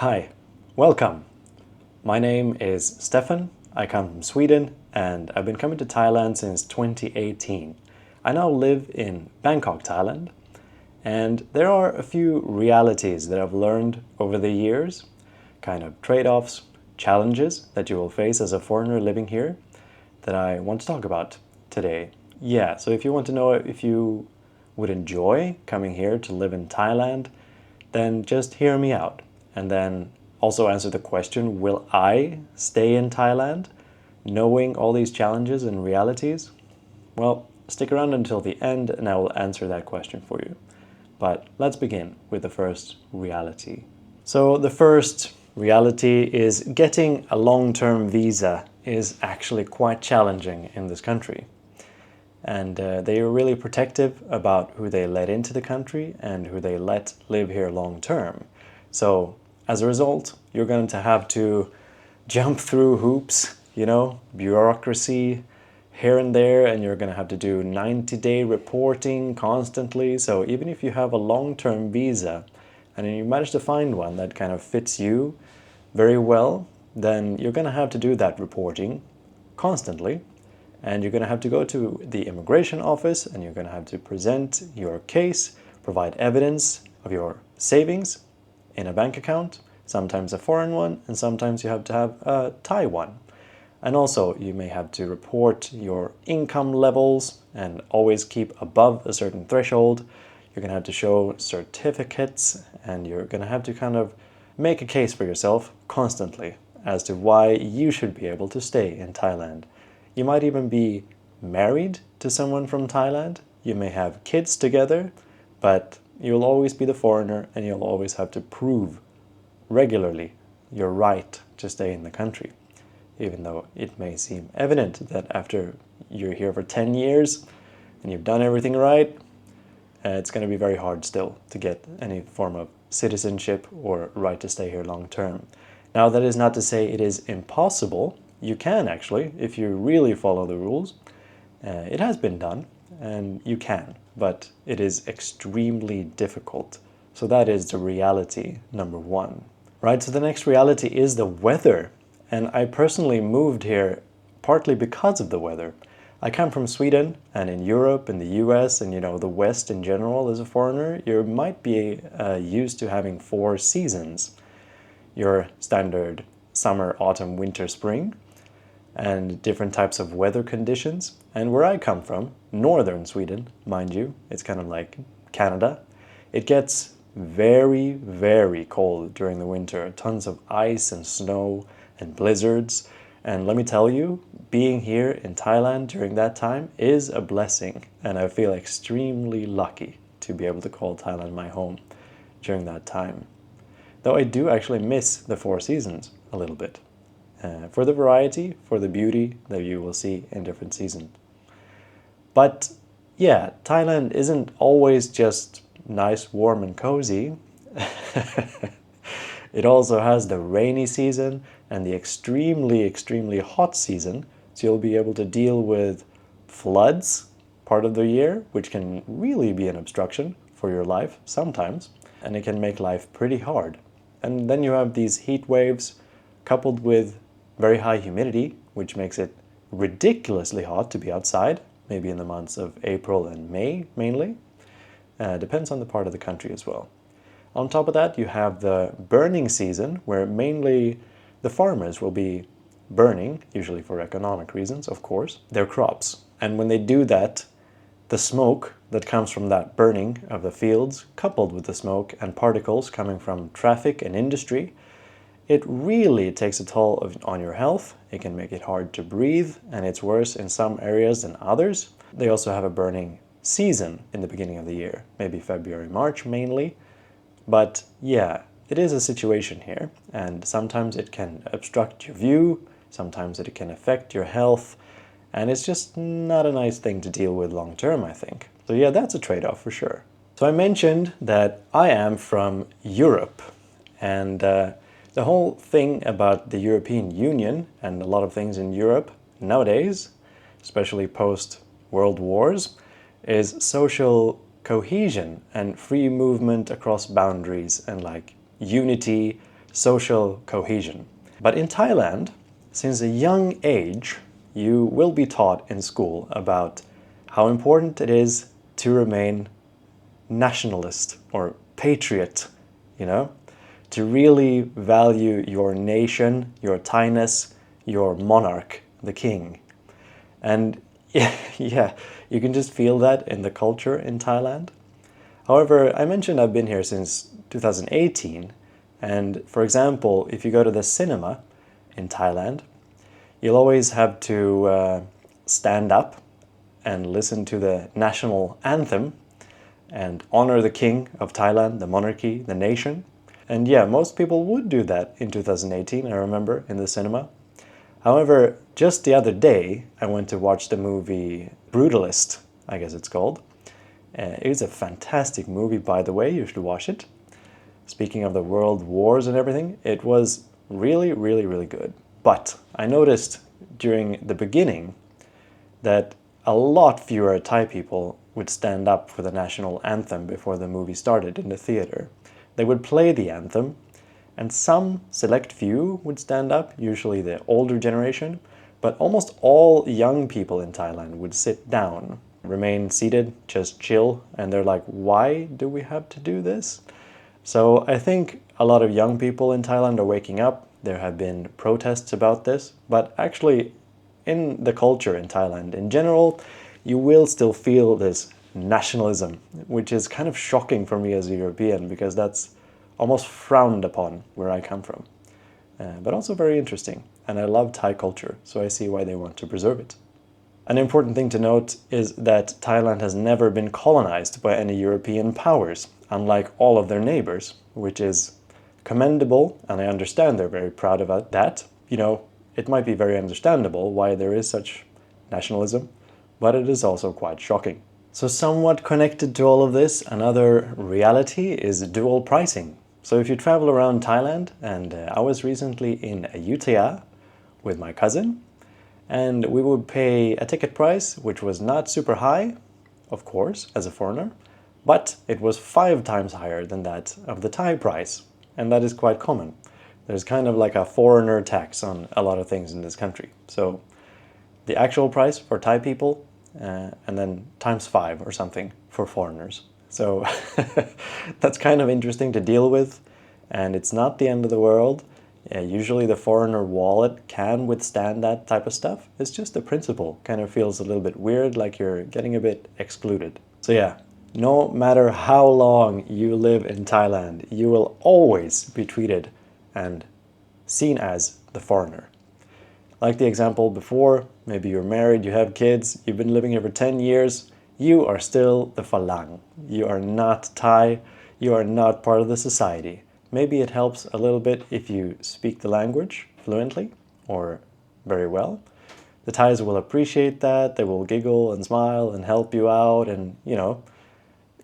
Hi, welcome. My name is Stefan. I come from Sweden and I've been coming to Thailand since 2018. I now live in Bangkok, Thailand, and there are a few realities that I've learned over the years, kind of trade-offs, challenges that you will face as a foreigner living here that I want to talk about today. Yeah, so if you want to know if you would enjoy coming here to live in Thailand, then just hear me out. And then also answer the question, will I stay in Thailand knowing all these challenges and realities? Well, stick around until the end and I will answer that question for you. But let's begin with the first reality. So the first reality is getting a long-term visa is actually quite challenging in this country. And they are really protective about who they let into the country and who they let live here long term. So as a result, you're going to have to jump through hoops, bureaucracy here and there, and you're going to have to do 90-day reporting constantly. So even if you have a long-term visa and you manage to find one that kind of fits you very well, then you're going to have to do that reporting constantly. And you're going to have to go to the immigration office and you're going to have to present your case, provide evidence of your savings in a bank account, sometimes a foreign one, and sometimes you have to have a Thai one. And also you may have to report your income levels and always keep above a certain threshold. You're going to have to show certificates and you're going to have to kind of make a case for yourself constantly as to why you should be able to stay in Thailand. You might even be married to someone from Thailand. You may have kids together, but you'll always be the foreigner and you'll always have to prove regularly your right to stay in the country. Even though it may seem evident that after you're here for 10 years and you've done everything right, it's going to be very hard still to get any form of citizenship or right to stay here long term. Now, that is not to say it is impossible. You can actually, if you really follow the rules. It has been done, and you can, but it is extremely difficult. So that is the reality number one. Right, so the next reality is the weather. And I personally moved here partly because of the weather. I come from Sweden, and in Europe, in the US, and the West in general as a foreigner, you might be used to having 4 seasons. Your standard summer, autumn, winter, spring, and different types of weather conditions. And where I come from, northern Sweden, mind you, it's kind of like Canada, it gets very, very cold during the winter. Tons of ice and snow and blizzards. And let me tell you, being here in Thailand during that time is a blessing. And I feel extremely lucky to be able to call Thailand my home during that time. Though I do actually miss the 4 seasons a little bit. For the variety, for the beauty that you will see in different seasons. But yeah, Thailand isn't always just nice, warm, and cozy. It also has the rainy season and the extremely, extremely hot season. So you'll be able to deal with floods part of the year, which can really be an obstruction for your life sometimes. And it can make life pretty hard. And then you have these heat waves coupled with very high humidity, which makes it ridiculously hot to be outside, maybe in the months of April and May mainly. Depends on the part of the country as well. On top of that, you have the burning season, where mainly the farmers will be burning, usually for economic reasons, of course, their crops. And when they do that, the smoke that comes from that burning of the fields, coupled with the smoke and particles coming from traffic and industry, it really takes a toll on your health. It can make it hard to breathe, and it's worse in some areas than others. They also have a burning season in the beginning of the year, maybe February, March mainly. But yeah, it is a situation here, and sometimes it can obstruct your view, sometimes it can affect your health, and it's just not a nice thing to deal with long term, I think. So yeah, that's a trade-off for sure. So I mentioned that I am from Europe, and the whole thing about the European Union and a lot of things in Europe nowadays, especially post-World Wars, is social cohesion and free movement across boundaries and like unity social cohesion. But in Thailand, since a young age, you will be taught in school about how important it is to remain nationalist or patriot, you know, to really value your nation, your Thainess, your monarch, the king. And yeah, you can just feel that in the culture in Thailand. However, I mentioned I've been here since 2018, and for example, if you go to the cinema in Thailand, you'll always have to stand up and listen to the national anthem and honor the king of Thailand, the monarchy, the nation. And yeah, most people would do that in 2018, I remember, in the cinema. However, just the other day, I went to watch the movie Brutalist, I guess it's called. It is a fantastic movie, by the way, you should watch it. Speaking of the world wars and everything, it was really, really, really good. But I noticed during the beginning that a lot fewer Thai people would stand up for the national anthem before the movie started in the theater. They would play the anthem, and some select few would stand up, usually the older generation, but almost all young people in Thailand would sit down, remain seated, just chill, and they're like, why do we have to do this? So I think a lot of young people in Thailand are waking up. There have been protests about this, but actually in the culture in Thailand in general, you will still feel this nationalism, which is kind of shocking for me as a European because that's almost frowned upon where I come from. But also very interesting. And I love Thai culture, so I see why they want to preserve it. An important thing to note is that Thailand has never been colonized by any European powers, unlike all of their neighbors, which is commendable, and I understand they're very proud about that. You know, it might be very understandable why there is such nationalism, but it is also quite shocking. So somewhat connected to all of this, another reality is dual pricing. So if you travel around Thailand, and I was recently in Ayutthaya with my cousin, and we would pay a ticket price which was not super high, of course, as a foreigner, but it was 5 times higher than that of the Thai price, and that is quite common. There's kind of like a foreigner tax on a lot of things in this country. So the actual price for Thai people, and then times 5 or something for foreigners. So that's kind of interesting to deal with, and it's not the end of the world. Usually the foreigner wallet can withstand that type of stuff. It's just the principle kind of feels a little bit weird, like you're getting a bit excluded. So yeah, no matter how long you live in Thailand, you will always be treated and seen as the foreigner. Like the example before, maybe you're married, you have kids, you've been living here for 10 years, you are still the Phalang. You are not Thai, you are not part of the society. Maybe it helps a little bit if you speak the language fluently or very well. The Thais will appreciate that, they will giggle and smile and help you out and, you know,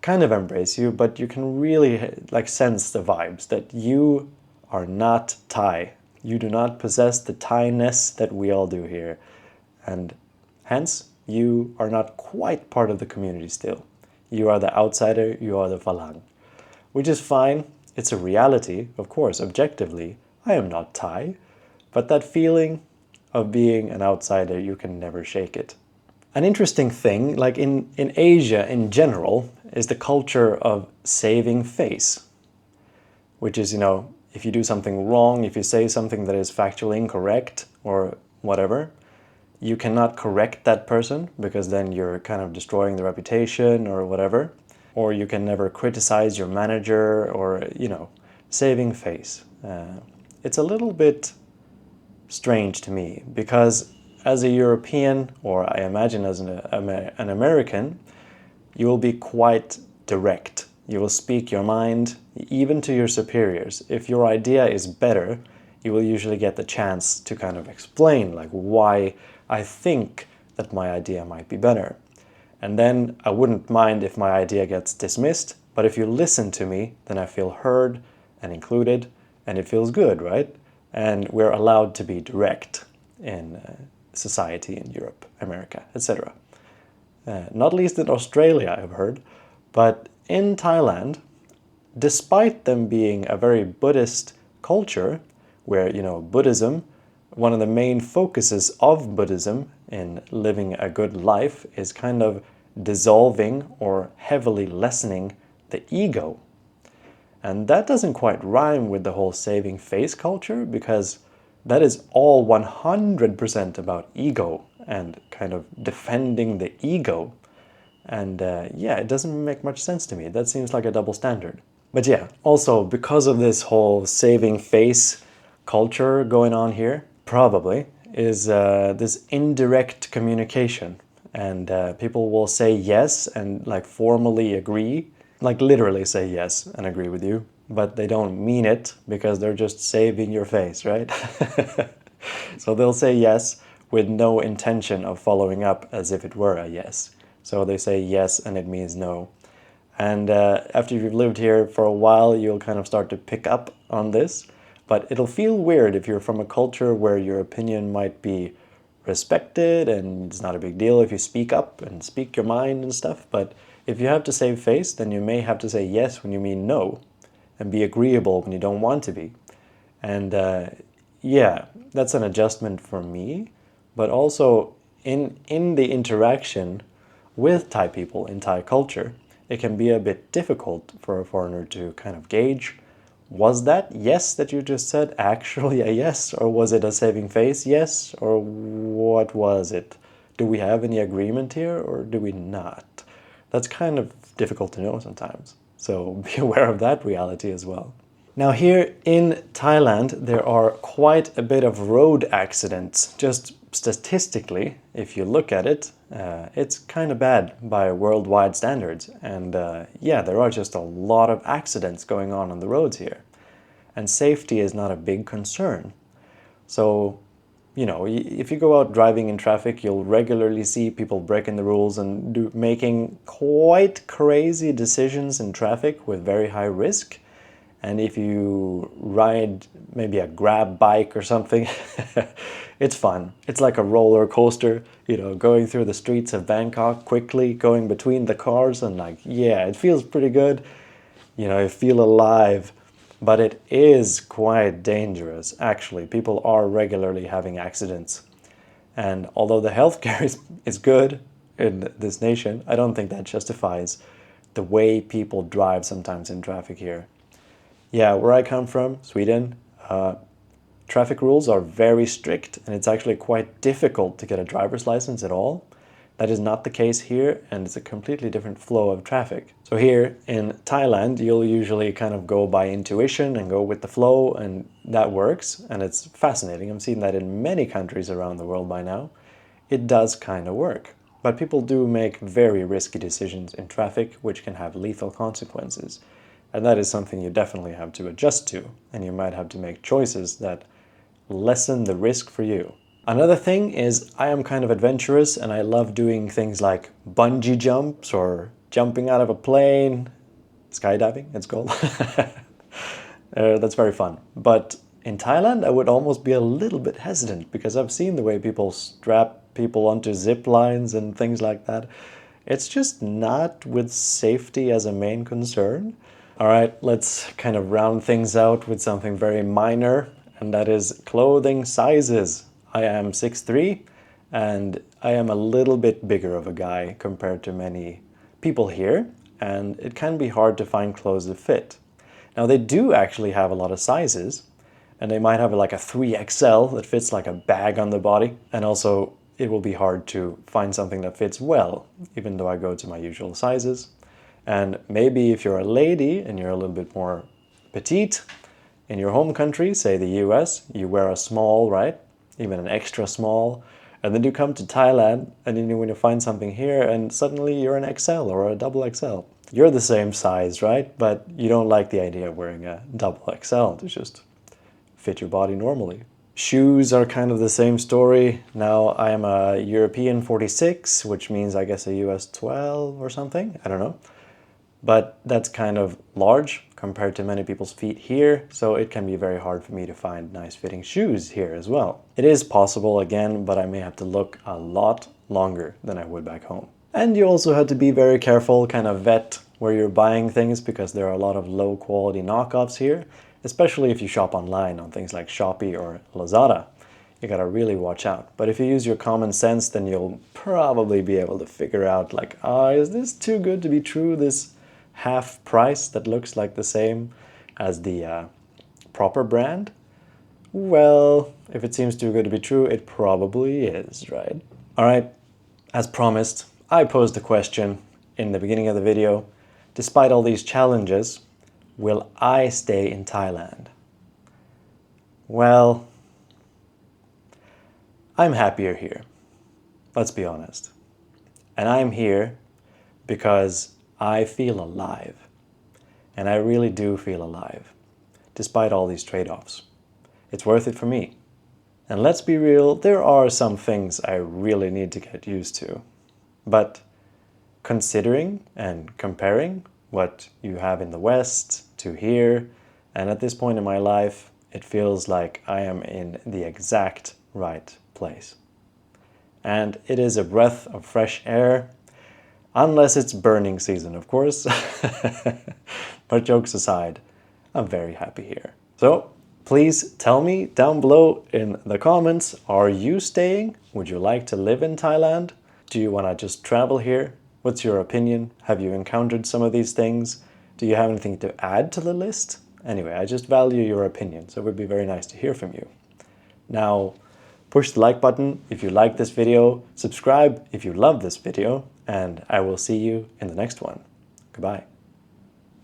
kind of embrace you, but you can really like sense the vibes that you are not Thai. You do not possess the Thainess that we all do here. And hence, you are not quite part of the community still. You are the outsider, you are the Phalang. Which is fine. It's a reality, of course, objectively. I am not Thai. But that feeling of being an outsider, you can never shake it. An interesting thing, like in Asia in general, is the culture of saving face. Which is, you know, if you do something wrong, if you say something that is factually incorrect or whatever, you cannot correct that person because then you're kind of destroying the reputation or whatever. Or you can never criticize your manager or, you know, saving face. It's a little bit strange to me because as a European, or I imagine as an American, you will be quite direct. You will speak your mind, even to your superiors. If your idea is better, you will usually get the chance to kind of explain like why I think that my idea might be better. And then I wouldn't mind if my idea gets dismissed, but if you listen to me, then I feel heard and included, and it feels good, right? And we're allowed to be direct in society in Europe, America, etc. Not least in Australia, I've heard, but in Thailand, despite them being a very Buddhist culture where, Buddhism, one of the main focuses of Buddhism in living a good life is kind of dissolving or heavily lessening the ego. And that doesn't quite rhyme with the whole saving face culture, because that is all 100% about ego and kind of defending the ego. And yeah, it doesn't make much sense to me. That seems like a double standard. But yeah, also because of this whole saving face culture going on here, probably, is this indirect communication. And people will say yes and like formally agree, like literally say yes and agree with you, but they don't mean it because they're just saving your face, right? So they'll say yes with no intention of following up as if it were a yes. So they say yes and it means no. And after you've lived here for a while, you'll kind of start to pick up on this. But it'll feel weird if you're from a culture where your opinion might be respected and it's not a big deal if you speak up and speak your mind and stuff. But if you have to save face, then you may have to say yes when you mean no and be agreeable when you don't want to be. And yeah, that's an adjustment for me. But also in the interaction with Thai people in Thai culture, it can be a bit difficult for a foreigner to kind of gauge, was that yes that you just said actually a yes, or was it a saving face yes, or what was it? Do we have any agreement here or do we not? That's kind of difficult to know sometimes. So be aware of that reality as well. Now here in Thailand, there are quite a bit of road accidents. Just statistically, if you look at it, it's kind of bad by worldwide standards. And yeah, there are just a lot of accidents going on the roads here. And safety is not a big concern. So, if you go out driving in traffic, you'll regularly see people breaking the rules and making quite crazy decisions in traffic with very high risk. And if you ride maybe a grab bike or something, it's fun. It's like a roller coaster, going through the streets of Bangkok quickly, going between the cars, and yeah, it feels pretty good. You feel alive, but it is quite dangerous. Actually, people are regularly having accidents. And although the healthcare is good in this nation, I don't think that justifies the way people drive sometimes in traffic here. Yeah, where I come from, Sweden, traffic rules are very strict, and it's actually quite difficult to get a driver's license at all. That is not the case here, and it's a completely different flow of traffic. So here in Thailand, you'll usually kind of go by intuition and go with the flow, and that works, and it's fascinating. I'm seeing that in many countries around the world by now. It does kind of work. But people do make very risky decisions in traffic, which can have lethal consequences. And that is something you definitely have to adjust to, and you might have to make choices that lessen the risk for you. Another thing is I am kind of adventurous, and I love doing things like bungee jumps or jumping out of a plane. Skydiving, it's called. That's very fun. But in Thailand, I would almost be a little bit hesitant because I've seen the way people strap people onto zip lines and things like that. It's just not with safety as a main concern. All right, let's kind of round things out with something very minor, and that is clothing sizes. I am 6'3", and I am a little bit bigger of a guy compared to many people here, and it can be hard to find clothes that fit. Now, they do actually have a lot of sizes, and they might have like a 3XL that fits like a bag on the body, and also it will be hard to find something that fits well, even though I go to my usual sizes. And maybe if you're a lady and you're a little bit more petite, in your home country, say the US, you wear a small, right? Even an extra small. And then you come to Thailand and then when you find something here and suddenly you're an XL or a double XL. You're the same size, right? But you don't like the idea of wearing a double XL to just fit your body normally. Shoes are kind of the same story. Now I am a European 46, which means I guess a US 12 or something. I don't know. But that's kind of large compared to many people's feet here, so it can be very hard for me to find nice fitting shoes here as well. It is possible again, but I may have to look a lot longer than I would back home. And you also have to be very careful, kind of vet where you're buying things, because there are a lot of low quality knockoffs here. especially if you shop online on things like Shopee or Lazada. You gotta really watch out. But if you use your common sense, then you'll probably be able to figure out like, is this too good to be true, this half price that looks like the same as the proper brand? Well, if it seems too good to be true, it probably is, right? All right, as promised, I posed a question in the beginning of the video. Despite all these challenges, will I stay in Thailand? Well, I'm happier here. Let's be honest. And I'm here because I feel alive. And I really do feel alive, despite all these trade-offs. It's worth it for me. And let's be real, there are some things I really need to get used to. But considering and comparing what you have in the West to here, and at this point in my life, it feels like I am in the exact right place. And it is a breath of fresh air, unless it's burning season, of course. But jokes aside, I'm very happy here. So please tell me down below in the comments, are you staying? Would you like to live in Thailand? Do you want to just travel here? What's your opinion? Have you encountered some of these things? Do you have anything to add to the list? Anyway, I just value your opinion, so it would be very nice to hear from you. Now, push the like button if you like this video, subscribe if you love this video, and I will see you in the next one. Goodbye.